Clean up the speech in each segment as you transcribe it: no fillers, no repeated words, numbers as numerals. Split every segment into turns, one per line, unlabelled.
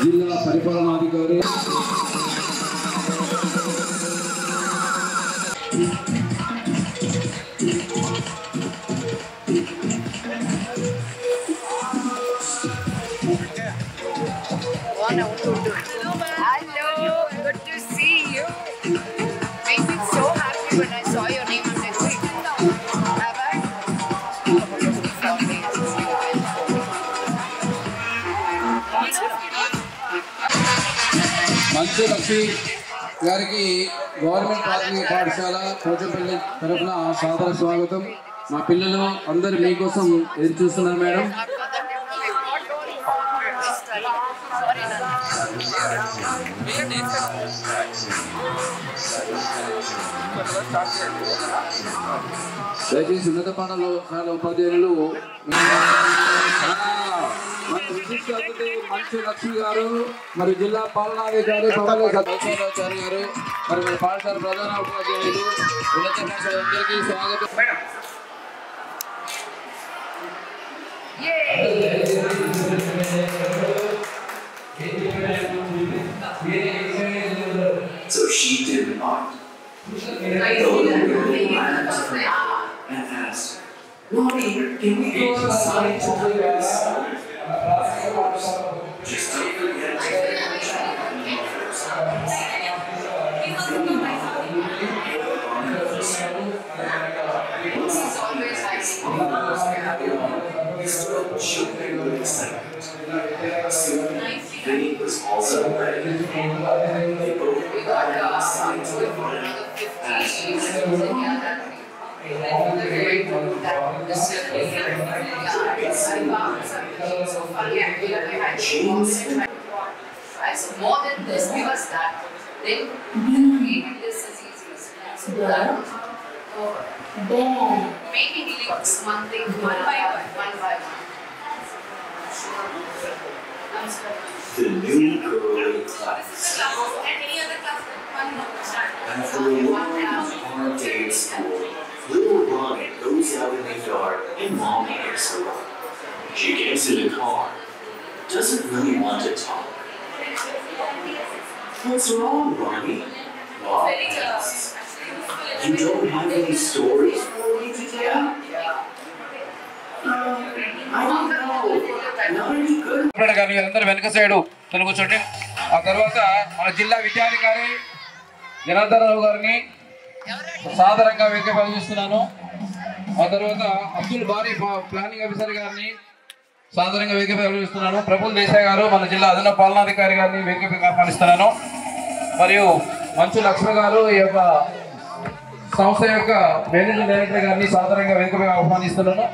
జిల్లా పరిపాలనాధికారి
Hello, good to see you. Made me so happy when I saw your name. I'm like, wait, have I?
Manchu Lakshmi గారికి government ప్రాథమిక పాఠశాల పోచంపల్లి తరఫున సాదర స్వాగతం. మా పిల్లలు అందరూ మీకోసం ఎదురు చూస్తున్నారు మేడం. దయచేసి ఉన్నత పాఠశాల ఉపాధ్యాయులు విశిష్ట అతిథి మంచు లక్ష్మి గారు మరియు జిల్లా పాలనాధికారి పవనాచారి గారు మరి మన పాఠశాల ప్రధాన ఉపాధ్యాయులు ఉన్నత పాఠశాలందరికీ స్వాగతం.
So she did not. Though the little ran to her and asked, "Mommy, can we go outside to play this?" Just don't forget to Vinny was also ready. They both got assigned to it for another 50 years.
More than this, give us that. Then maybe this is easy. So that maybe he likes one thing one by one.
The new girl class. After a long, hard day at school, little Ronnie goes out in the yard and Mommy picks her up. She gets in the car, doesn't really want to talk. What's wrong, Ronnie? Mom asks. You don't have any stories for me today? I don't know. Not any good.
అందరూ వెనక side కూర్చోండి. ఆ తర్వాత మన జిల్లా విద్యాధికారి జనార్దన్ రావు గారిని సాధారణంగా వేదిక పనిచేస్తున్నాను. ఆ తర్వాత అబ్దుల్ బారీ ప్లానింగ్ ఆఫీసర్ గారిని సాధారణంగా వేదిక పనిచేస్తున్నాను. ప్రఫుల్ దేశాయ్ గారు మన జిల్లా అదనపు పాలనాధికారి గారిని వేదిక ఆహ్వానిస్తున్నాను. మరియు మంచు లక్ష్మి గారు ఈ యొక్క సంస్థ యొక్క మేనేజింగ్ డైరెక్టర్ గారిని సాధారణంగా వేదిక ఆహ్వానిస్తున్నాను.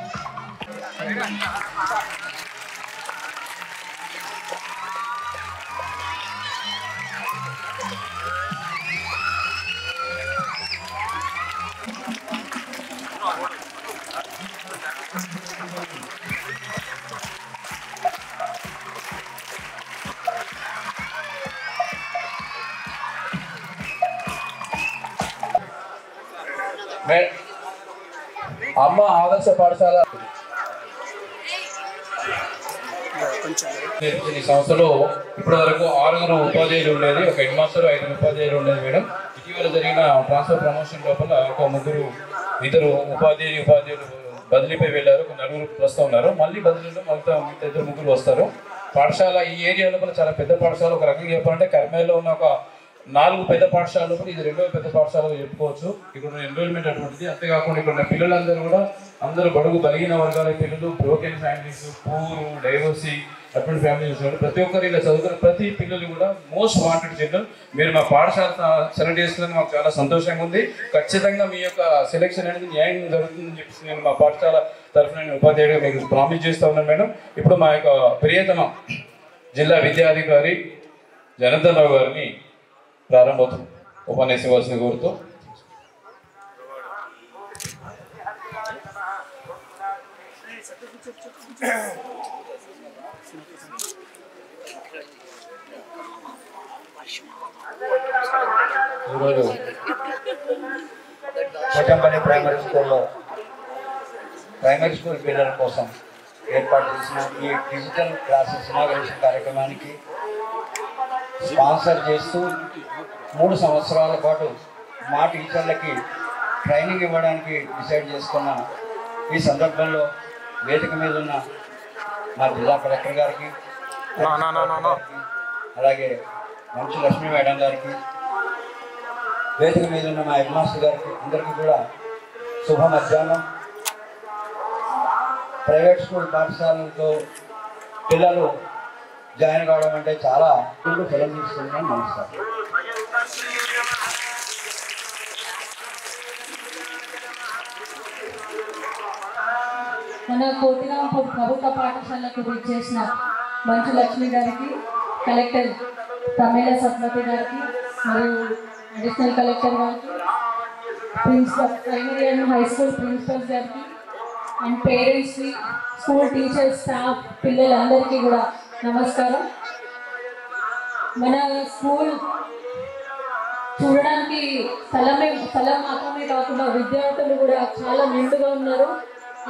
అమ్మ ఆదర్శ పాఠశాల ఈ సంస్థలో ఇప్పటి వరకు 6 ఉపాధ్యాయులు ఉండేది, ఒక హెడ్ మాస్టర్ 5 ఉపాధ్యాయులు ఉండేది మేడం. ఇటీవల జరిగిన ట్రాన్స్ఫర్ ప్రమోషన్ లోపల ఒక 2 ఉపాధ్యాయులు బదిలీపై వెళ్ళారు. ఒక 4 ప్రస్తుతం ఉన్నారు. మళ్ళీ బదిలీలో మొత్తం 2-3 వస్తారు. పాఠశాల ఈ ఏరియా లోపల చాలా పెద్ద పాఠశాల. ఒక రకంగా చెప్పాలంటే కర్మేల్లో ఉన్న ఒక 4 పెద్ద పాఠశాల లోపల ఇది 2వ పెద్ద పాఠశాలలో చెప్పుకోవచ్చు. ఇక్కడ ఎన్రోల్మెంట్ అటువంటిది. అంతేకాకుండా ఇక్కడ ఉన్న పిల్లలందరూ కూడా అందరూ బడుగు బలిగిన వర్గాల పిల్లలు, బ్రోకెన్ ఫ్యామిలీస్, పూర్, డైవర్సీ అటువంటి ఫ్యామిలీస్. ప్రతి ఒక్కరు ఇలా చదువుకున్న ప్రతి పిల్లలు కూడా మోస్ట్ వాంటెడ్ చిల్డ్రన్. మీరు మా పాఠశాల సెలెక్ట్ చేసుకున్నది మాకు చాలా సంతోషంగా ఉంది. ఖచ్చితంగా మీ యొక్క సెలెక్షన్ అనేది న్యాయంగా జరుగుతుందని చెప్పేసి నేను మా పాఠశాల తరఫున నేను ఉపాధ్యాయుడిగా మీకు ప్రామిస్ చేస్తూ ఉన్నాను మేడం. ఇప్పుడు మా యొక్క ప్రియతమ జిల్లా విద్యాధికారి జనార్దన్ రావు గారిని ప్రారంభోత్సవం ఉపన్యాసించవలసింది కోరుతూ
ఈరోజు పోచంపల్లి ప్రైమరీ స్కూల్ పిల్లల కోసం ఏర్పాటు చేసిన ఈ డిజిటల్ క్లాసెస్ ఇనాగరేషన్ కార్యక్రమానికి స్పాన్సర్ చేస్తూ 3 సంవత్సరాల పాటు మా టీచర్లకి ట్రైనింగ్ ఇవ్వడానికి డిసైడ్ చేసుకున్న ఈ సందర్భంలో వేదిక మీద ఉన్న మా జిల్లా కలెక్టర్ గారికి, అలాగే మంచు లక్ష్మీ మేడం గారికి, వేదిక మీద ఉన్న మా హెడ్ మాస్టర్ గారికి అందరికీ కూడా శుభ మధ్యాహ్నం. ప్రైవేట్ స్కూల్ పాఠశాలతో పిల్లలు జాయిన్ కావడం అంటే చాలా ఫలం తీసుకుంటాను. నమస్కారం.
మన కోటిరాంపూర్ ప్రభుత్వ పాఠశాలకు విచ్చేసిన మంచు లక్ష్మి గారికి, కలెక్టర్ తమిళ సత్మతి గారికి, మరియు అడిషనల్ కలెక్టర్ గారికి, principal primary and high school principals గారికి అండ్ పేరెంట్స్కి, స్కూల్ టీచర్స్, స్టాఫ్, పిల్లలందరికీ కూడా నమస్కారం. మన స్కూల్ చూడడానికి స్థలం మాత్రమే కాకుండా విద్యార్థులు కూడా చాలా నిండుగా ఉన్నారు.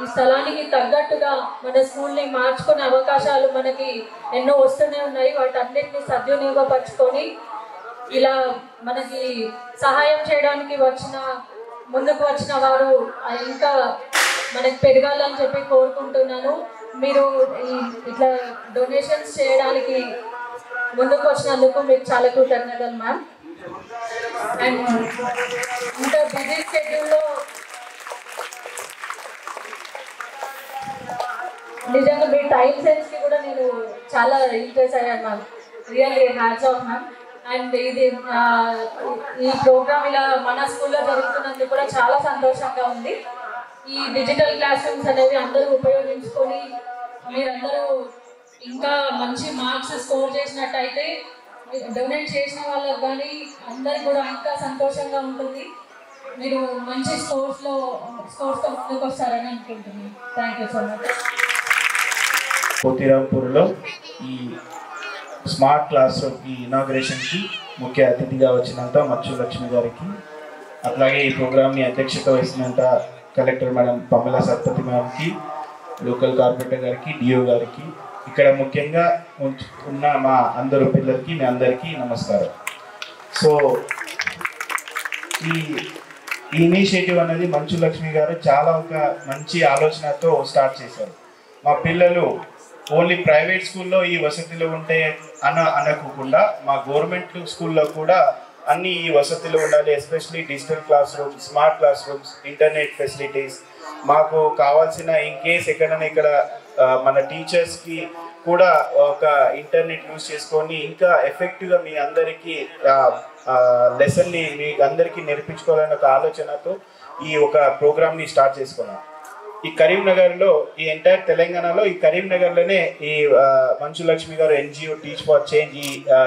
ఈ స్థలానికి తగ్గట్టుగా మన స్కూల్ని మార్చుకునే అవకాశాలు మనకి ఎన్నో వస్తూనే ఉన్నాయి. వాటన్నిటిని సద్వినియోగపరచుకొని ఇలా మనకి సహాయం చేయడానికి ముందుకు వచ్చిన వారు ఇంకా మనకి పెరగాలని చెప్పి కోరుకుంటున్నాను. మీరు ఇట్లా డొనేషన్స్ చేయడానికి ముందుకు వచ్చినందుకు మీకు చాలా కృతజ్ఞతలు మ్యామ్. అండ్ ఇంకా బిజీ షెడ్యూల్లో నిజంగా మీ టైం సెన్స్కి కూడా నేను చాలా ఇంట్రెస్ట్ అయ్యాను ma'am. Really hats off ma'am. And ఈ ప్రోగ్రామ్ ఇలా మన స్కూల్లో జరుగుతున్నందుకు కూడా చాలా సంతోషంగా ఉంది. ఈ డిజిటల్ క్లాస్ రూమ్స్ అనేవి అందరూ ఉపయోగించుకొని మీరందరూ ఇంకా మంచి మార్క్స్ స్కోర్ చేసినట్టయితే డొనేట్ చేసిన వాళ్ళకి కానీ అందరికి కూడా ఇంకా సంతోషంగా ఉంటుంది. మీరు మంచి స్కోర్స్తో ముందుకు వస్తారని అనుకుంటున్నాను. Thank you so much.
కోటిరాంపూర్లో ఈ స్మార్ట్ క్లాస్ రూమ్ ఈ ఇనాగ్రేషన్కి ముఖ్య అతిథిగా వచ్చినంత మంచు లక్ష్మి గారికి, అట్లాగే ఈ ప్రోగ్రామ్ని అధ్యక్షత వహిస్తున్నంత కలెక్టర్ మేడం పమలా సత్పతి మ్యామ్కి, లోకల్ కార్పొరేటర్ గారికి, డిఓ గారికి, ఇక్కడ ముఖ్యంగా ఉన్న మా అందరు పిల్లలకి మీ అందరికీ నమస్కారం. సో ఈ ఇనిషియేటివ్ అనేది మంచు లక్ష్మి గారు చాలా ఒక మంచి ఆలోచనతో స్టార్ట్ చేశారు. మా పిల్లలు ఓన్లీ ప్రైవేట్ స్కూల్లో ఈ వసతులు ఉంటాయి అనుకోకుండా మా గవర్నమెంట్ స్కూల్లో కూడా అన్ని ఈ వసతులు ఉండాలి. Especially digital class rooms, smart class rooms, internet facilities, మాకు కావాల్సిన ఇన్ కేస్ ఎక్కడైనా ఇక్కడ మన టీచర్స్కి కూడా ఒక ఇంటర్నెట్ యూజ్ చేసుకొని ఇంకా ఎఫెక్టివ్గా మీ అందరికీ లెసన్ని మీ అందరికీ నేర్పించుకోవాలనే ఒక ఆలోచనతో ఈ ఒక ప్రోగ్రామ్ని స్టార్ట్ చేసుకున్నాం. ఈ కరీంనగర్లో, ఈ ఎంటైర్ తెలంగాణలో ఈ కరీంనగర్లోనే ఈ మంచు లక్ష్మి గారు ఎన్జిఓ టీచ్ ఫర్ చేంజ్ ఈ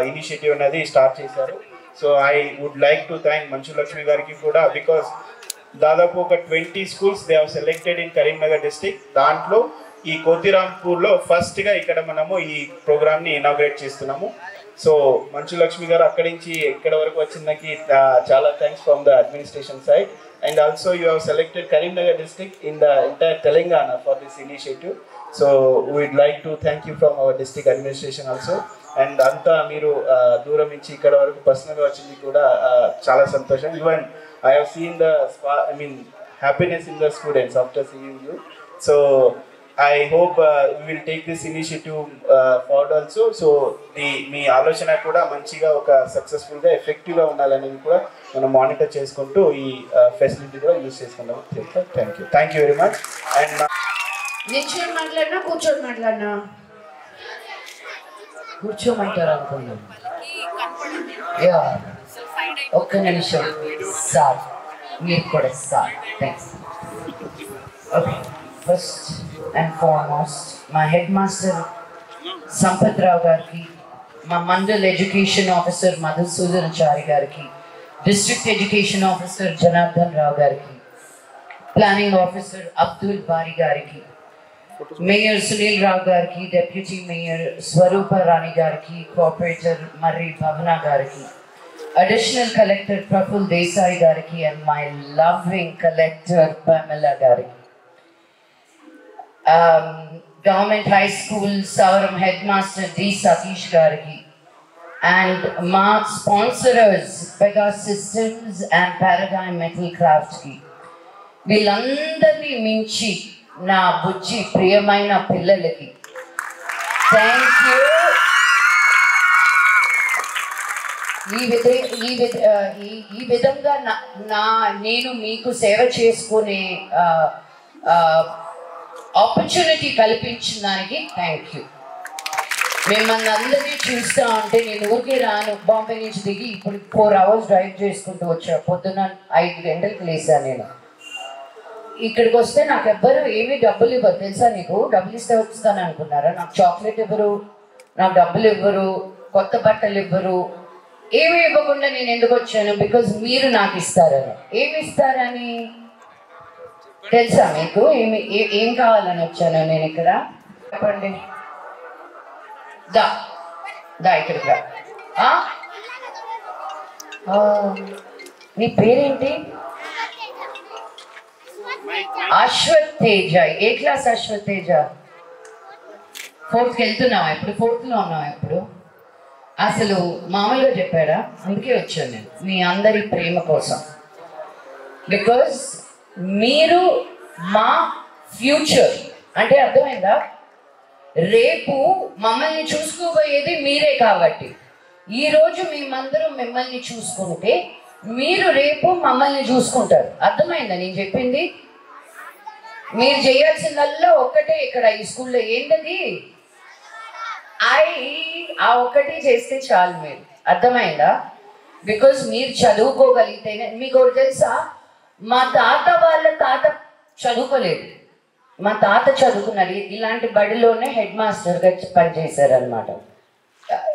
ఇనిషియేటివ్ అనేది స్టార్ట్ చేశారు. So I would like to thank Manchu Lakshmi గారికి కూడా, బికాస్ దాదాపు ఒక 20 schools they have selected in Karimnagar district. దాంట్లో ఈ కోతిరాంపూర్లో ఫస్ట్గా ఇక్కడ మనము ఈ ప్రోగ్రామ్ని ఇనాగ్రేట్ చేస్తున్నాము. సో మంచు లక్ష్మి గారు అక్కడి నుంచి ఎక్కడ వరకు వచ్చిందకి చాలా thanks from the administration side. And also you have selected Karimnagar district in the entire Telangana for this initiative. So we'd like to thank you from our district administration also. And anta meeru dooram nunchi ikkada varaku personal ga vachindi kuda chala santosham. Even I have seen the happiness in the students after seeing you. So I hope we will take this initiative forward also. So మీ ఆలోచన కూడా మంచిగా ఒక సక్సెస్ఫుల్గా ఎఫెక్టివ్గా ఉండాలనేది కూడా మనం monitor చేసుకుంటూ ఈ ఫెసిలిటీ కూడా యూజ్ చేసుకుంటాం. Thank you very much. And
నిల్చొని మాట్లాడినా కూర్చొని మాట్లాడినా?
కూర్చోమంటారు అనుకున్నాను. యా, ఒక్క నిమిషం సార్, మీరు కూడా sir. Thanks. Okay, first and foremost మా హెడ్ మాస్టర్ సంపత్ రావు గారికి, మా మండల్ ఎడ్యుకేషన్ ఆఫీసర్ మధుసూదనాచారి గారికి, district education officer Janardhan Rao గారికి, ప్లానింగ్ ఆఫీసర్ అబ్దుల్ బారి గారికి, మేయర్ సునీల్ రావు గారికి, డెప్యూటీ మేయర్ స్వరూప రాణి గారికి, కోఆపరేటర్ మర్రి భవన గారికి, అడిషనల్ కలెక్టర్ ప్రఫుల్ దేశాయ్ గారికి, and my loving collector Pamela గారికి. Government high school Savaram head master D Satish గారికి అండ్ మా sponsors Pega systems and paradigm metal క్రాఫ్ట్కి, వీళ్ళందరినీ మించి నా బుజ్జి ప్రియమైన పిల్లలకి థ్యాంక్ యూ. ఈ విధంగా నేను మీకు సేవ చేసుకునే ఆపర్చునిటీ కల్పించిన దానికి థ్యాంక్ యూ. మిమ్మల్ని అందరినీ చూస్తూ ఉంటే నేను ఊరికే రాను. బాంబే నుంచి దిగి ఇప్పుడు 4 hours డ్రైవ్ చేసుకుంటూ వచ్చా. పొద్దున్న 5 గంటలకు లేసాను నేను. ఇక్కడికి వస్తే నాకు ఎవ్వరు ఏమీ డబ్బులు ఇవ్వరు తెలుసా నీకు. డబ్బులు ఇస్తే వస్తాను అనుకున్నారా? నాకు చాక్లెట్ ఇవ్వరు, నాకు డబ్బులు ఇవ్వరు, కొత్త బట్టలు ఇవ్వరు, ఏమి ఇవ్వకుండా నేను ఎందుకు వచ్చాను? బికాజ్ మీరు నాకు ఇస్తారని. ఏమి ఇస్తారని తెలుసా మీకు? ఏం కావాలని వచ్చాను నేను ఇక్కడ? చెప్పండి. దా ఇక్కడికి రా. నీ పేరేంటి? అశ్వత్ తేజ. ఏ క్లాస్ అశ్వత్ తేజ? 4th వెళ్తున్నావా ఇప్పుడు? 4th లో ఉన్నావా ఇప్పుడు? అసలు మామూలుగా చెప్పాడా? అందుకే వచ్చాను నేను మీ అందరి ప్రేమ కోసం. బికాజ్ మీరు మా ఫ్యూచర్. అంటే అర్థమైందా? రేపు మమ్మల్ని చూసుకోబోయేది మీరే కాబట్టి ఈరోజు మేమందరం మిమ్మల్ని చూసుకుంటే మీరు రేపు మమ్మల్ని చూసుకుంటారు. అర్థమైందా నేను చెప్పింది? మీరు చేయాల్సిందల్లా ఒక్కటే ఇక్కడ ఈ స్కూల్లో. ఏంటది? ఆ ఒక్కటి చేస్తే చాలు మీరు. అర్థమైందా? బికాజ్ మీరు చదువుకోగలిగితేనే. మీకు ఒకటి తెలుసా, మా తాత వాళ్ళ తాత చదువుకోలేదు, మా తాత చదువుకున్నారు. ఇలాంటి బడిలోనే హెడ్ మాస్టర్గా పనిచేశారు అనమాట.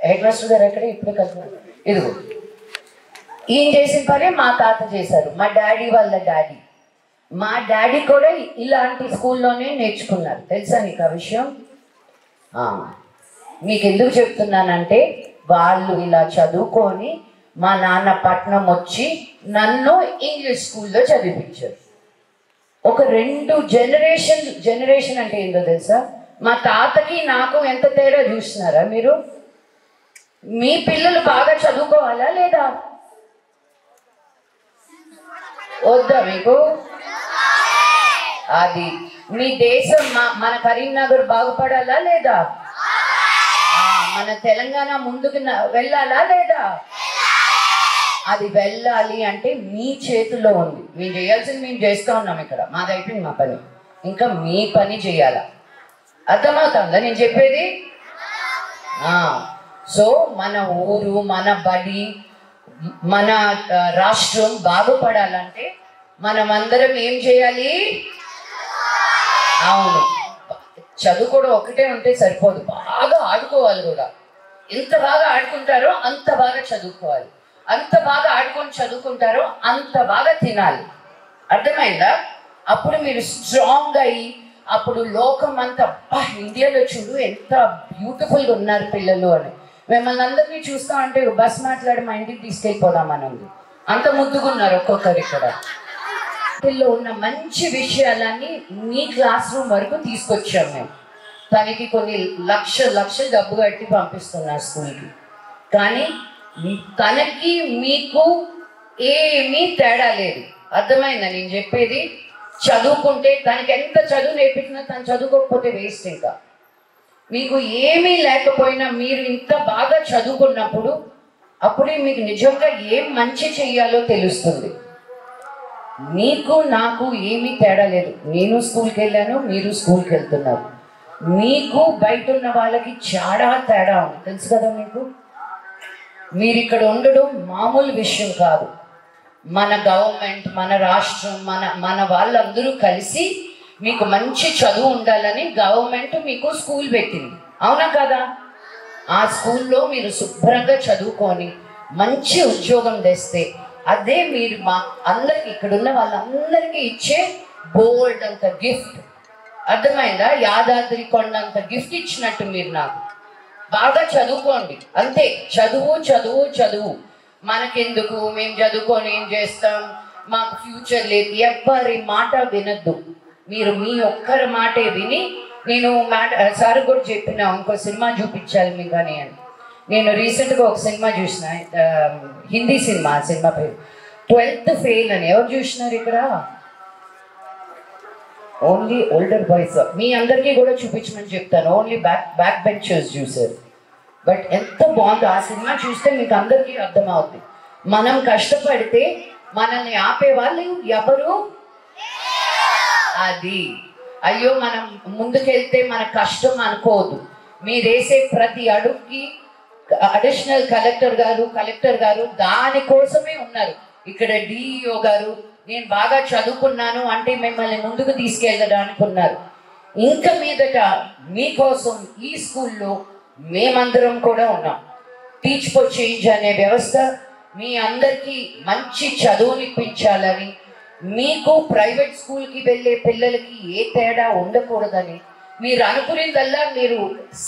హెడ్ మాస్టర్ గారు ఎక్కడ? ఇప్పుడు కదా ఇదిగో ఈయన చేసిన పనే మా తాత చేశారు. మా డాడీ వాళ్ళ డాడీ, మా డాడీ కూడా ఇలాంటి స్కూల్లోనే నేర్చుకున్నారు. తెలుసా నీకు ఆ విషయం? మీకు ఎందుకు చెప్తున్నానంటే వాళ్ళు ఇలా చదువుకొని మా నాన్న పట్నం వచ్చి నన్ను ఇంగ్లీష్ స్కూల్లో చదివించారు. ఒక 2 జనరేషన్ అంటే ఏంటో తెలుసా? మా తాతకి నాకు ఎంత తేడా చూస్తున్నారా మీరు? మీ పిల్లలు బాగా చదువుకోవాలా లేదా? వద్దా మీకు? అది మీ దేశం మన కరీంనగర్ బాగుపడాలా లేదా? మన తెలంగాణ ముందుకు వెళ్ళాలా లేదా? అది వెళ్ళాలి అంటే మీ చేతుల్లో ఉంది. మేము చేయాల్సింది మేము చేస్తూ ఉన్నాం. ఇక్కడ మాది అయిపోయింది మా పని, ఇంకా మీ పని చేయాలా. అర్థమవుతుందా నేను చెప్పేది? సో మన ఊరు, మన బడి, మన రాష్ట్రం బాగుపడాలంటే మనమందరం ఏం చేయాలి? అవును, చదువుకోవడం ఒకటే ఉంటే సరిపోదు, బాగా ఆడుకోవాలి కూడా. ఎంత బాగా ఆడుకుంటారో అంత బాగా చదువుకోవాలి, అంత బాగా ఆడుకొని చదువుకుంటారో అంత బాగా తినాలి. అర్థమైందా? అప్పుడు మీరు స్ట్రాంగ్ అయ్యి అప్పుడు లోకం అంతా ఇండియాలో చూడు ఎంత బ్యూటిఫుల్గా ఉన్నారు పిల్లలు అని మిమ్మల్ని అందరినీ చూస్తా అంటే బస్ మాట్లాడి మా ఇంటికి తీసుకెళ్ళిపోదామని ఉంది. అంత ముద్దుగా ఉన్నారు ఒక్కొక్కరు. ఇక్కడ పిల్లలు ఉన్న మంచి విషయాలన్నీ మీ క్లాస్ రూమ్ వరకు తీసుకొచ్చాం మేము. తనకి కొన్ని లక్షలు డబ్బు కట్టి పంపిస్తున్నారు స్కూల్కి, కానీ తనకి మీకు ఏమీ తేడా లేదు. అర్థమైందా నేను చెప్పేది? చదువుకుంటే తనకి ఎంత చదువు నేర్పించినా తను చదువుకోకపోతే వేస్ట్. ఇంకా మీకు ఏమీ లేకపోయినా మీరు ఇంత బాగా చదువుకున్నప్పుడు అప్పుడే మీకు నిజంగా ఏం మంచి చెయ్యాలో తెలుస్తుంది. మీకు నాకు ఏమీ తేడా లేదు. నేను స్కూల్కి వెళ్ళాను, మీరు స్కూల్కి వెళ్తున్నారు. మీకు బయట ఉన్న వాళ్ళకి చాలా తేడా ఉంది, తెలుసు కదా మీకు. మీరు ఇక్కడ ఉండడం మామూలు విషయం కాదు. మన గవర్నమెంట్, మన రాష్ట్రం, మన వాళ్ళందరూ కలిసి మీకు మంచి చదువు ఉండాలని గవర్నమెంట్ మీకు స్కూల్ పెట్టింది, అవునా కదా? ఆ స్కూల్లో మీరు శుభ్రంగా చదువుకొని మంచి ఉద్యోగం తెస్తే అదే మీరు మా అందరికి ఇక్కడ ఉన్న వాళ్ళందరికీ ఇచ్చే బోల్డ్ అంత గిఫ్ట్. అర్థమైందా? యాదాద్రి కొండంత గిఫ్ట్ ఇచ్చినట్టు మీరు నాకు. బాగా చదువుకోండి అంతే. చదువు చదువు చదువు. మనకెందుకు, మేము చదువుకొని ఏం చేస్తాం, మాకు ఫ్యూచర్ లేదు, ఎవ్వరి మాట వినద్దు. మీరు మీ ఒక్కరి మాటే విని నేను సార్ కూడా చెప్పిన ఇంకో సినిమా చూపించాలి మీకు కానీ అని. నేను రీసెంట్గా ఒక సినిమా చూసిన, హిందీ సినిమా, ఆ సినిమా పేరు 12th ఫెయిల్ అని. ఎవరు చూసినారు ఇక్కడ? Only older boys. మీ అందరికీ కూడా చూపించమని చెప్తాను, ఓన్లీ బ్యాక్ బెంచర్స్ చూసారు. బట్ ఎంత బాగుందో ఆ సినిమా చూస్తే మీకు అందరికీ అర్థమవుతుంది. మనం కష్టపడితే మనల్ని ఆపే వాళ్ళు ఎవరు? అది అయ్యో మనం ముందుకెళ్తే మన కష్టం అనుకోవద్దు. మీరు వేసే ప్రతి అడుగుకి అడిషనల్ కలెక్టర్ గారు దానికోసమే ఉన్నారు. ఇక్కడ డిఈఓ గారు నేను బాగా చదువుకున్నాను అంటే మిమ్మల్ని ముందుకు తీసుకెళ్ళడానికి ఉన్నారు. ఇంకా మీదట మీకోసం ఈ స్కూల్లో మేమందరం కూడా ఉన్నాం. టీచ్ ఫర్ చేంజ్ అనే వ్యవస్థ మీ అందరికీ మంచి చదువునిప్పించాలని, మీకు ప్రైవేట్ స్కూల్కి వెళ్ళే పిల్లలకి ఏ తేడా ఉండకూడదని, మీరు అనుకునేదల్లా మీరు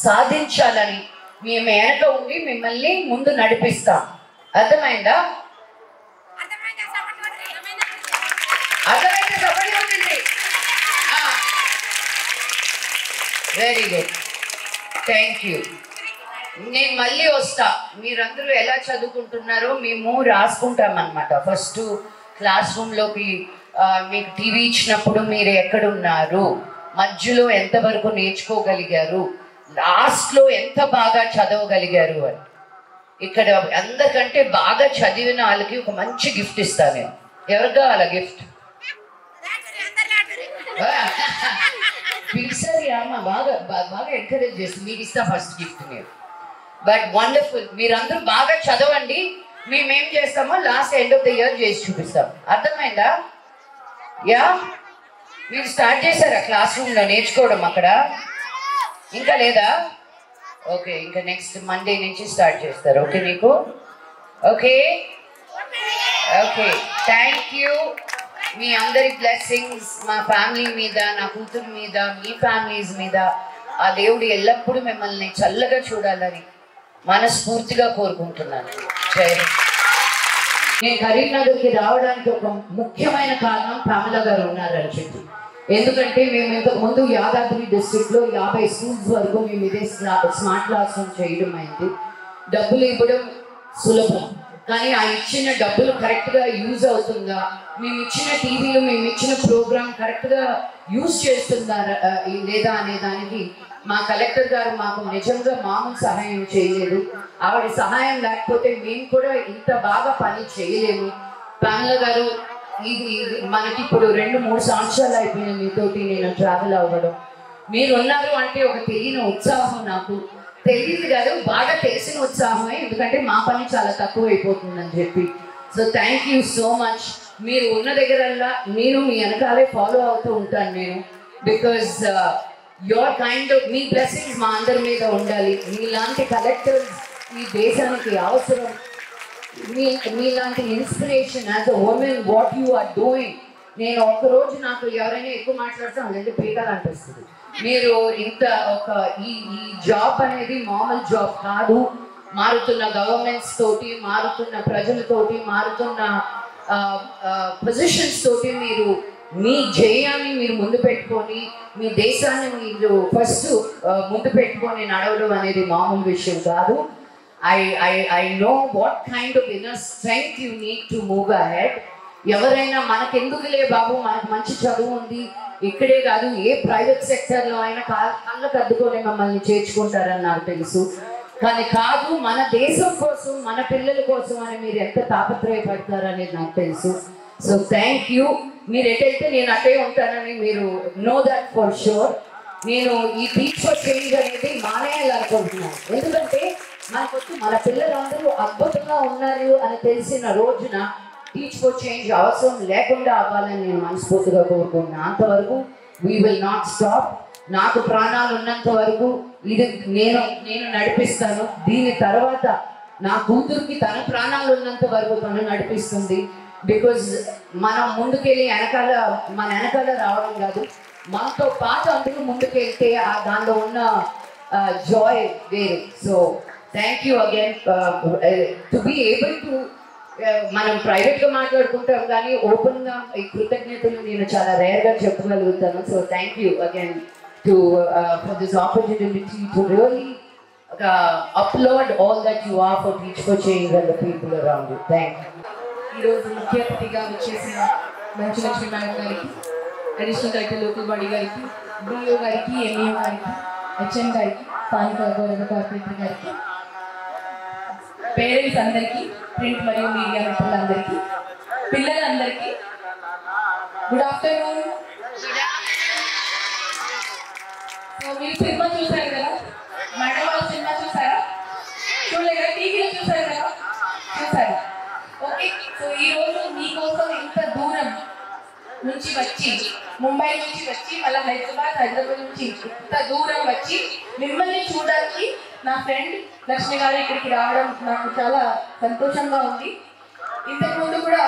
సాధించాలని మేము వెనక ఉండి మిమ్మల్ని ముందు నడిపిస్తాం. అర్థమైందా? అర్థమైతే సపోర్ట్ ఉంటుంది. Very good, thank you. నేను మళ్ళీ వస్తా. మీరందరూ ఎలా చదువుకుంటున్నారో మేము రాసుకుంటాం అన్నమాట. ఫస్ట్ క్లాస్ రూమ్లోకి మీకు టీవీ ఇచ్చినప్పుడు మీరు ఎక్కడున్నారు, మధ్యలో ఎంతవరకు నేర్చుకోగలిగారు, లాస్ట్లో ఎంత బాగా చదవగలిగారు అని. ఇక్కడ అందరికంటే బాగా చదివిన వాళ్ళకి ఒక మంచి గిఫ్ట్ ఇస్తాను నేను. ఎవరు కావాలా గిఫ్ట్? పిలిచారు అమ్మ, బాగా బాగా ఎంకరేజ్ చేస్తుంది. మీకు ఇస్తా ఫస్ట్ గిఫ్ట్ మీరు. బట్ వండర్ఫుల్, మీరందరూ బాగా చదవండి. మేమేం చేస్తామో last end of the year చేసి చూపిస్తాం. అర్థమైందా? యా, మీరు స్టార్ట్ చేశారా క్లాస్ రూమ్లో నేర్చుకోవడం? అక్కడ ఇంకా లేదా? ఓకే, ఇంకా నెక్స్ట్ మండే నుంచి స్టార్ట్ చేస్తారు. ఓకే నీకు? Okay okay, thank you. మీ అందరి బ్లెస్సింగ్స్ మా ఫ్యామిలీ మీద, నా కూతురు మీద, మీ ఫ్యామిలీస్ మీద ఆ దేవుడు ఎల్లప్పుడూ మిమ్మల్ని చల్లగా చూడాలని మనస్ఫూర్తిగా కోరుకుంటున్నాను. నేను కరీంనగర్కి రావడానికి ఒక ముఖ్యమైన కారణం పామిలా గారు ఉన్నారని చెప్పి. ఎందుకంటే మేము ఇంతకు ముందు యాదాద్రి డిస్ట్రిక్ట్లో 50 స్కూల్స్ వరకు మేము ఇదే స్మార్ట్ క్లాస్ రూమ్ చేయడం అయింది. డబ్బులు ఇవ్వడం సులభం, కానీ ఆ ఇచ్చిన డబ్బులు కరెక్ట్గా యూజ్ అవుతుందా, మేము ఇచ్చిన టీవీలో మేము ఇచ్చిన ప్రోగ్రామ్ కరెక్ట్గా యూజ్ చేస్తుందా లేదా అనే దానికి మా కలెక్టర్ గారు మాకు నిజంగా మామూలు సహాయం చేయలేదు. ఆవిడ సహాయం లేకపోతే మేము కూడా ఇంత బాగా పని చేయలేము. పామిలా గారు, ఇది మనకి ఇప్పుడు 2-3 సంవత్సరాలు అయిపోయిన మీతోటి నేను ట్రావెల్ అవ్వడం. మీరు ఉన్నారు అంటే ఒక తెలియని ఉత్సాహం, నాకు తెలియదు కాదు బాగా తెలిసిన ఉత్సాహమే, ఎందుకంటే మా పని చాలా తక్కువ అయిపోతుందని చెప్పి. So thank you so much. మీరు ఉన్న దగ్గరల్లా నేను మీ వెనకాలే ఫాలో అవుతూ ఉంటాను నేను. Because your kind of me blessings మా అందరి మీద ఉండాలి. మీలాంటి కలెక్టర్స్ ఈ దేశానికి అవసరం. మీలాంటి inspiration as a women, what you are doing. నేను ఒక్కరోజు నాకు ఎవరైనా ఎక్కువ మాట్లాడితే అందులో పీకాలు అనిపిస్తుంది. మీరు ఇంత ఒక ఈ జాబ్ అనేది మామూలు జాబ్ కాదు. మారుతున్న గవర్నమెంట్స్ తోటి, మారుతున్న ప్రజలతోటి, మారుతున్న పొజిషన్స్ తోటి మీరు మీ జయాన్ని మీరు ముందు పెట్టుకొని, మీ దేశాన్ని మీరు ఫస్ట్ ముందు పెట్టుకొని నడవడం అనేది మామూలు విషయం కాదు. I know what kind of inner strength you need to move ahead. ఎవరైనా మనకెందుకులే బాబు, మనకు మంచి చదువు ఉంది, ఇక్కడే కాదు ఏ ప్రైవేట్ సెక్టర్లో అయినా కళ్ళకు అద్దుకొని మమ్మల్ని చేర్చుకుంటారని నాకు తెలుసు. కానీ కాదు, మన దేశం కోసం, మన పిల్లల కోసం అని మీరు ఎంత తాపత్రయపడతారనేది నాకు తెలుసు. So thank you. మీరు ఎటైతే నేను అటే ఉంటానని మీరు నో దట్ ఫర్ షూర్. నేను ఈ టీచ్ ఫర్ చేంజ్ అనేది మానేయాలనుకుంటున్నాను. ఎందుకంటే మనకొచ్చి మన పిల్లలందరూ అద్భుతంగా ఉన్నారు అని తెలిసిన రోజున టీచ్ ఫర్ చేంజ్ అవసరం లేకుండా అవ్వాలని నేను మనస్ఫూర్తిగా కోరుకుంటున్నాను. అంతవరకు వీ విల్ నాట్ స్టాప్. నాకు ప్రాణాలు ఉన్నంత వరకు ఇది నేను నడిపిస్తాను. దీని తర్వాత నా కూతురికి తన ప్రాణాలు ఉన్నంత వరకు తను నడిపిస్తుంది. బికాజ్ మనం ముందుకెళ్ళి మన వెనకాల రావడం కాదు, మనతో పాటు అందరూ ముందుకెళ్తే దానిలో ఉన్న జాయ్ వేరు. So thank you again to be able to. మనం ప్రైవేట్గా మాట్లాడుకుంటాం కానీ ఓపెన్గా ఈ కృతజ్ఞతలు నేను చాలా రేర్గా చెప్పగలుగుతాను. So thank you again for this opportunity to really upload all that you are for Teach for Change and the people around you. Thank you.
ఈరోజు ముఖ్య అతిథిగా వచ్చేసిన మంచు లక్ష్మి మేడం గారికి, అడిషనల్ కలెక్టర్ లోకల్ బాడీ గారికి, డిఓ గారికి, MEO గారికి, HM గారికి, స్థానిక గౌరవ కార్పొరేటర్ గారికి, పేరెంట్స్ అందరికీ, ప్రింట్ మరియు మీడియా మిత్రులందరికీ, పిల్లలందరికీ గుడ్ ఆఫ్టర్నూన్. సో మీరు సినిమా చూసారు కదా, మేడం వాళ్ళ సినిమా చూసారా? చూడలేదా? టీవీలో చూసారు కదా? చూసారు. ఓకే. సో ఈరోజు మీకోసం ఇంత దూరం నుంచి వచ్చి, ముంబై నుంచి వచ్చి, మళ్ళీ హైదరాబాద్ నుంచి ఇంత దూరం వచ్చి మిమ్మల్ని చూడడానికి నా ఫ్రెండ్ లక్ష్మి గారు ఇక్కడికి రావడం నాకు చాలా సంతోషంగా ఉంది. ఇంతకుముందు కూడా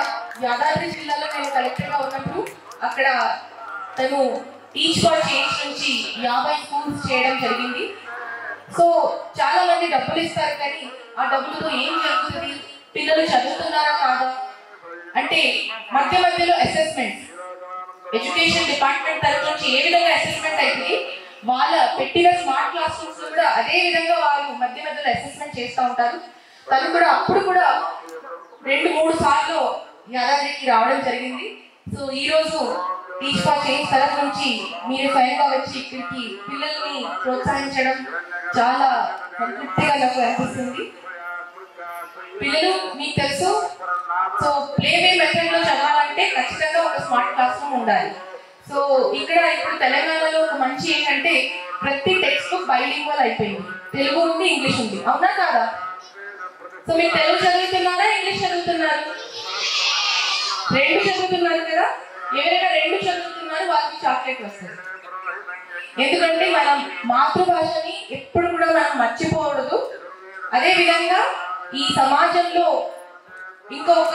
యాదాద్రి జిల్లాలో నేను కలెక్టర్గా ఉన్నప్పుడు అక్కడ తను టీచ్ ఫర్ చేంజ్ నుంచి 50 స్కూల్స్ చేయడం జరిగింది. సో చాలా మంది డబ్బులు ఇస్తారు, కానీ ఆ డబ్బులతో ఏం జరుగుతుంది, పిల్లలు చదువుతున్నారా కాదా అంటే మధ్య మధ్యలో అసెస్మెంట్, ఎడ్యుకేషన్ డిపార్ట్మెంట్ తరఫు నుంచి ఏ విధంగా అసెస్మెంట్ అయితే వాళ్ళ పెట్టిన స్మార్ట్ క్లాస్ రూమ్స్ కూడా అదే విధంగా వాళ్ళు మధ్య మధ్యలో అసెస్మెంట్ చేస్తూ ఉంటారు. తను కూడా అప్పుడు కూడా 2-3 సార్లు యాదాద్రికి రావడం జరిగింది. సో ఈరోజు టీచ్ ఫర్ చేంజ్ తరఫు నుంచి మీరు స్వయంగా వచ్చి ఇక్కడికి పిల్లల్ని ప్రోత్సహించడం చాలా సంతృప్తిగా నాకు అనిపిస్తుంది. పిల్లలు మీకు తెలుసు, సో ప్లేవే మెథడ్ లో చదవాలంటే ఖచ్చితంగా ఒక స్మార్ట్ క్లాస్ రూమ్ ఉండాలి. సో ఇక్కడ ఇప్పుడు తెలంగాణలో ఒక మంచి ఏంటంటే ప్రతి టెక్స్ట్ బుక్ బైలింగ్వల్ అయిపోయింది, తెలుగు ఉంది, ఇంగ్లీష్ ఉంది, అవునా కాదా? సో మీరు తెలుగు చదువుతున్నారా, ఇంగ్లీష్ చదువుతున్నారు? 2 చదువుతున్నారు కదా. ఎవరైనా 2 చదువుతున్నారు వాళ్ళకి చాక్లెట్ వస్తుంది. ఎందుకంటే మనం మాతృభాషని ఎప్పుడు కూడా మనం మర్చిపోకూడదు. అదే విధంగా ఈ సమాజంలో ఇంకొక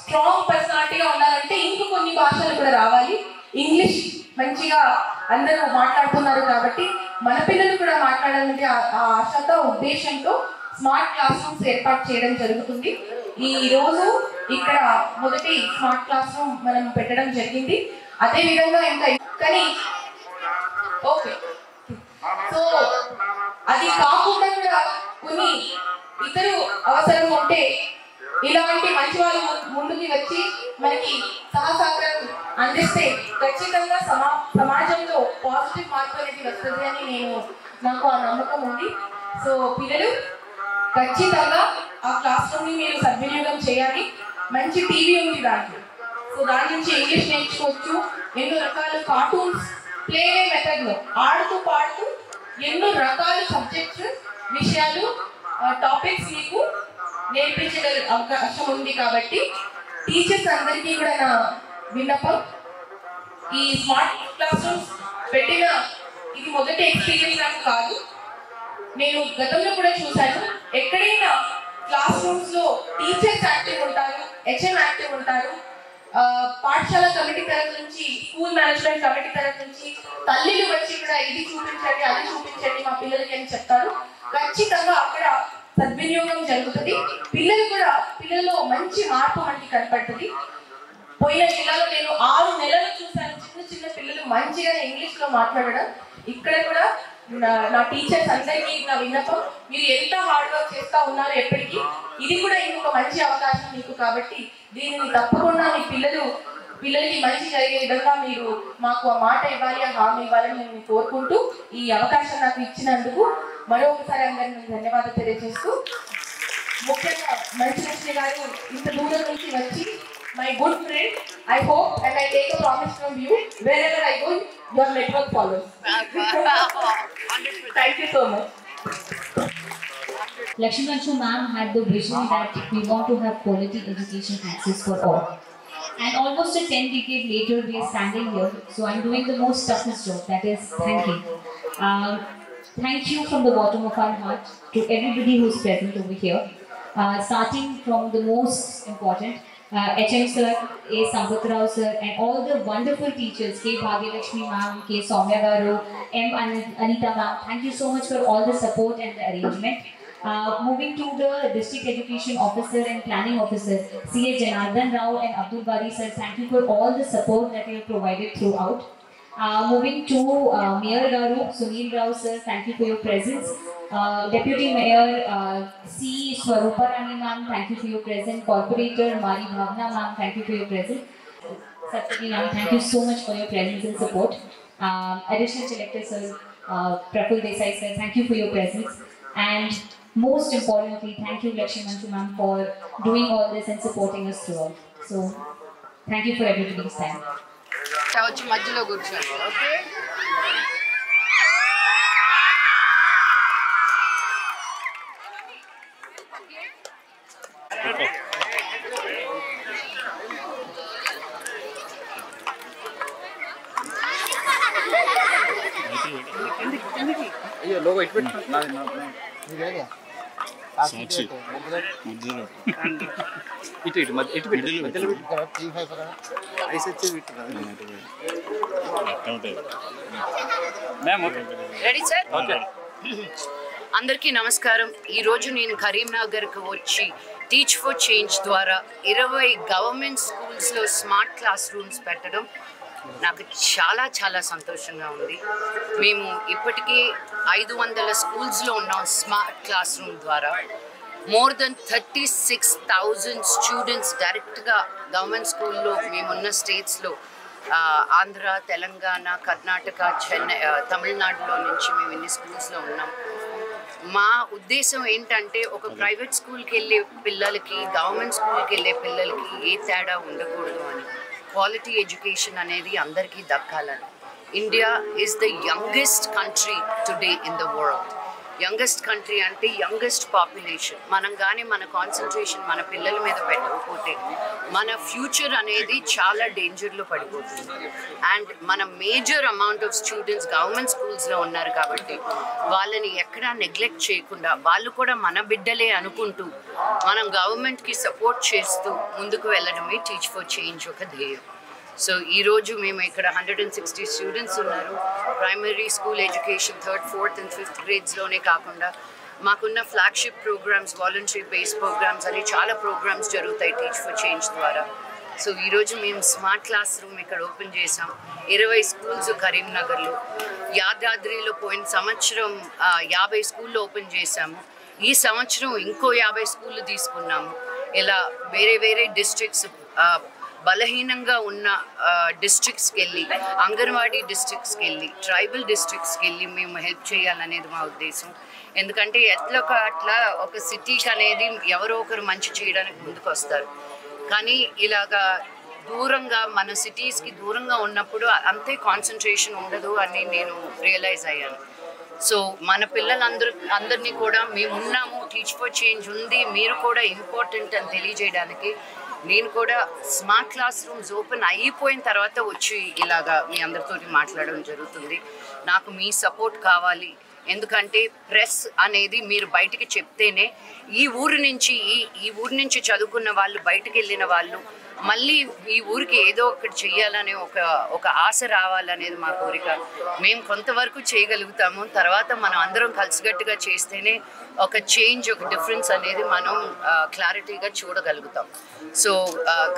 స్ట్రాంగ్ పర్సనాలిటీగా ఉండాలంటే ఇంకో కొన్ని భాషలు కూడా రావాలి. ఇంగ్లీష్ మంచిగా అందరూ మాట్లాడుతున్నారు కాబట్టి మన పిల్లలు కూడా మాట్లాడాలంటే ఆ ఆశతో ఉద్దేశంతో స్మార్ట్ క్లాస్ రూమ్స్ ఏర్పాటు చేయడం జరుగుతుంది. ఈ రోజు ఇక్కడ మొదటి స్మార్ట్ క్లాస్ రూమ్ మనం పెట్టడం జరిగింది. అదే విధంగా ఇంకా కానీ ఓకే, సో అది కాకుండా కూడా కొన్ని ఇతర అవసరం ఉంటే ఇలాంటి మంచి వాళ్ళు ముందుకి వచ్చి మనకి సహకారం అందిస్తే ఖచ్చితంగా సమాజంలో పాజిటివ్ మార్పు అనేది వస్తుంది అని నాకు ఆ నమ్మకం ఉంది. సో పిల్లలు ఖచ్చితంగా ఆ క్లాస్ రూమ్ని మీరు సద్వినియోగం చేయాలి. మంచి టీవీ ఉంది దాంట్లో, సో దాని నుంచి ఇంగ్లీష్ నేర్చుకోవచ్చు. ఎన్నో రకాల కార్టూన్స్ ప్లేవే మెథడ్లో ఆడుతూ పాడుతూ ఎన్నో రకాల సబ్జెక్ట్స్, విషయాలు, టాపిక్స్ మీకు నేర్పించే అవకాశం ఉంది. కాబట్టి టీచర్స్ అందరికీ కూడా నా విన్నపం, ఈ స్మార్ట్ క్లాస్ రూమ్స్ పెట్టిన ఇది మొదటి ఎక్స్పీరియన్స్ నాకు కాదు. నేను గతంలో కూడా చూశాను, ఎక్కడైనా క్లాస్ రూమ్స్ లో టీచర్స్ యాక్టివ్ ఉంటారు, హెచ్ఎం యాక్టివ్ ఉంటారు, పాఠశాల కమిటీ తరఫు నుంచి, స్కూల్ మేనేజ్మెంట్ కమిటీ తరఫు నుంచి తల్లిలు వచ్చి కూడా ఇది చూపించండి, అది చూపించండి మా పిల్లలకి అని చెప్తారు. ఖచ్చితంగా అక్కడ సద్వినియోగం జరుగుతుంది. పిల్లలు కూడా పిల్లల్లో మంచి మార్పు మనకి కనపడుతుంది. పోయిన జిల్లాలో నేను 6 నెలలు చూశాను చిన్న పిల్లలు మంచిగా ఇంగ్లీష్ లో మాట్లాడడం. ఇక్కడ కూడా నా టీచర్స్ అందరికీ నా విన్నపం, మీరు ఎంత హార్డ్ వర్క్ చేస్తూ ఉన్నారు ఎప్పటికీ, ఇది కూడా ఇంకొక మంచి అవకాశం మీకు. కాబట్టి దీనిని తప్పకుండా మీ పిల్లలకి మంచి జరిగే విధంగా మీరు మాకు ఆ మాట ఇవ్వాలి, ఆ హామీ ఇవ్వాలని నేను కోరుకుంటూ ఈ అవకాశం నాకు ఇచ్చినందుకు మరొకసారి అందరినీ ధన్యవాదాలు తెలియజేస్తూ, ముఖ్యంగా మంచి లక్ష్మి గారు ఇంత దూరం నుంచి వచ్చి my good friend, I hope and I take a promise from you, wherever I go, your network follows. Thank you so much.
Lakshmi Ganshu ma'am had the vision that we want to have quality education access for all. And almost a 10 decades later, we are standing here. So I'm doing the most toughest job, that is thanking. Thank you from the bottom of our heart to everybody who's present over here. Starting from the most important, HM sir, A. Sampath Rao sir, and all the wonderful teachers, K. Bhagyalakshmi ma'am, K. Soumya garu, M. Anita ma'am. Thank you so much for all the support and the arrangement. Moving to the district education officer and planning officer, C.A. Janardhan Rao and Abdul Bari sir, thank you for all the support that you have provided throughout. Moving to Mayor Garu, Sunil Rao sir, thank you for your presence. Deputy Mayor C. Swarupa Rani ma'am, thank you for your presence. Corporator Mari Bhavna ma'am, thank you for your presence. Satyaki ma'am, thank you so much for your presence and support. Additional Collector sir, Praful Desai sir, thank you for your presence. And most importantly, thank you Lakshmi Manchu ma'am for doing all this and supporting us throughout. So, thank you for everybody's time.
వచ్చి మధ్యలో కూర్చోండి. Okay,
అయ్యో logo ఇటు పెట్టు. ఇటు ఇటు మధ్య ఇటు పెట్టు. మధ్యలో పెట్టు.
Ready sir? ఓకే. అందరికీ నమస్కారం. ఈరోజు నేను కరీంనగర్కి వచ్చి టీచ్ ఫర్ చేంజ్ ద్వారా 20 గవర్నమెంట్ స్కూల్స్లో స్మార్ట్ క్లాస్ రూమ్స్ పెట్టడం నాకు చాలా చాలా సంతోషంగా ఉంది. మేము ఇప్పటికీ 500 స్కూల్స్లో ఉన్నాం స్మార్ట్ క్లాస్ రూమ్ ద్వారా. మోర్ దెన్ 36,000 స్టూడెంట్స్ డైరెక్ట్గా గవర్నమెంట్ స్కూల్లో మేమున్న స్టేట్స్లో ఆంధ్ర, తెలంగాణ, కర్ణాటక, చెన్నై, తమిళనాడులో నుంచి మేము ఇన్ని స్కూల్స్లో ఉన్నాం. మా ఉద్దేశం ఏంటంటే ఒక ప్రైవేట్ స్కూల్కి వెళ్ళే పిల్లలకి గవర్నమెంట్ స్కూల్కి వెళ్ళే పిల్లలకి ఏ తేడా ఉండకూడదు అని. క్వాలిటీ ఎడ్యుకేషన్ అనేది అందరికీ దక్కాలని. India is the youngest country today in the world. Youngest country అంటే యంగెస్ట్ పాపులేషన్. మనం కానీ మన కాన్సన్ట్రేషన్ మన పిల్లల మీద పెట్టకపోతే మన ఫ్యూచర్ అనేది చాలా డేంజర్లో పడిపోతుంది. అండ్ మన major amount of students government స్కూల్స్లో ఉన్నారు కాబట్టి వాళ్ళని ఎక్కడా నెగ్లెక్ట్ చేయకుండా వాళ్ళు కూడా మన బిడ్డలే అనుకుంటూ మనం గవర్నమెంట్కి సపోర్ట్ చేస్తూ ముందుకు వెళ్ళడమే టీచ్ ఫర్ చేంజ్ ఒక ధ్యేయం. సో ఈరోజు మేము ఇక్కడ 160 స్టూడెంట్స్ ఉన్నారు. Primary school education 3rd, 4th and 5th గ్రేడ్స్లోనే కాకుండా మాకున్న flagship programmes, voluntary based programmes అని చాలా ప్రోగ్రామ్స్ జరుగుతాయి టీచ్ ఫర్ చేంజ్ ద్వారా. సో ఈరోజు మేము స్మార్ట్ క్లాస్ రూమ్ ఇక్కడ ఓపెన్ చేసాం. 20 స్కూల్స్ కరీంనగర్లో. యాదాద్రిలో పోయిన సంవత్సరం 50 స్కూళ్ళు ఓపెన్ చేశాము. ఈ సంవత్సరం ఇంకో 50 స్కూళ్ళు తీసుకున్నాము. ఇలా వేరే వేరే డిస్ట్రిక్ట్స్, బలహీనంగా ఉన్న డిస్ట్రిక్ట్స్కి వెళ్ళి, అంగన్వాడీ డిస్ట్రిక్ట్స్కి వెళ్ళి, ట్రైబల్ డిస్ట్రిక్ట్స్కి వెళ్ళి మేము హెల్ప్ చేయాలనేది మా ఉద్దేశం. ఎందుకంటే అట్లా ఒక సిటీకి అనేది ఎవరో ఒకరు మంచి చేయడానికి ముందుకు వస్తారు. కానీ ఇలాగా దూరంగా మన సిటీస్కి దూరంగా ఉన్నప్పుడు అంతే కాన్సన్ట్రేషన్ ఉండదు అని నేను రియలైజ్ అయ్యాను. సో మన పిల్లలందరినీ కూడా మేమున్నాము, టీచ్ ఫర్ చేంజ్ ఉంది, మీరు కూడా ఇంపార్టెంట్ అని తెలియజేయడానికి నేను కూడా స్మార్ట్ క్లాస్ రూమ్స్ ఓపెన్ అయిపోయిన తర్వాత వచ్చి ఇలాగా మీ అందరితో మాట్లాడడం జరుగుతుంది. నాకు మీ సపోర్ట్ కావాలి. ఎందుకంటే ప్రెస్ అనేది మీరు బయటికి చెప్తేనే ఈ ఊరు నుంచి చదువుకున్న వాళ్ళు, బయటకు వెళ్ళిన వాళ్ళు మళ్ళీ ఈ ఊరికి ఏదో ఒకటి చెయ్యాలనే ఒక ఆశ రావాలనేది మా కోరిక. మేము కొంతవరకు చేయగలుగుతాము. తర్వాత మనం అందరం కలిసికట్టుగా చేస్తేనే ఒక చేంజ్, ఒక డిఫరెన్స్ అనేది మనం క్లారిటీగా చూడగలుగుతాం. సో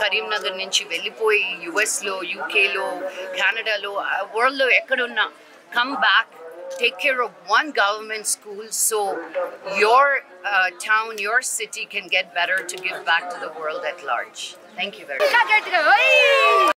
కరీంనగర్ నుంచి వెళ్ళిపోయి యుఎస్లో, యూకేలో, కెనడాలో, వరల్డ్లో ఎక్కడున్నా come back. Take care of one government school so your town, your city can get better to give back to the world at large. Thank you very much.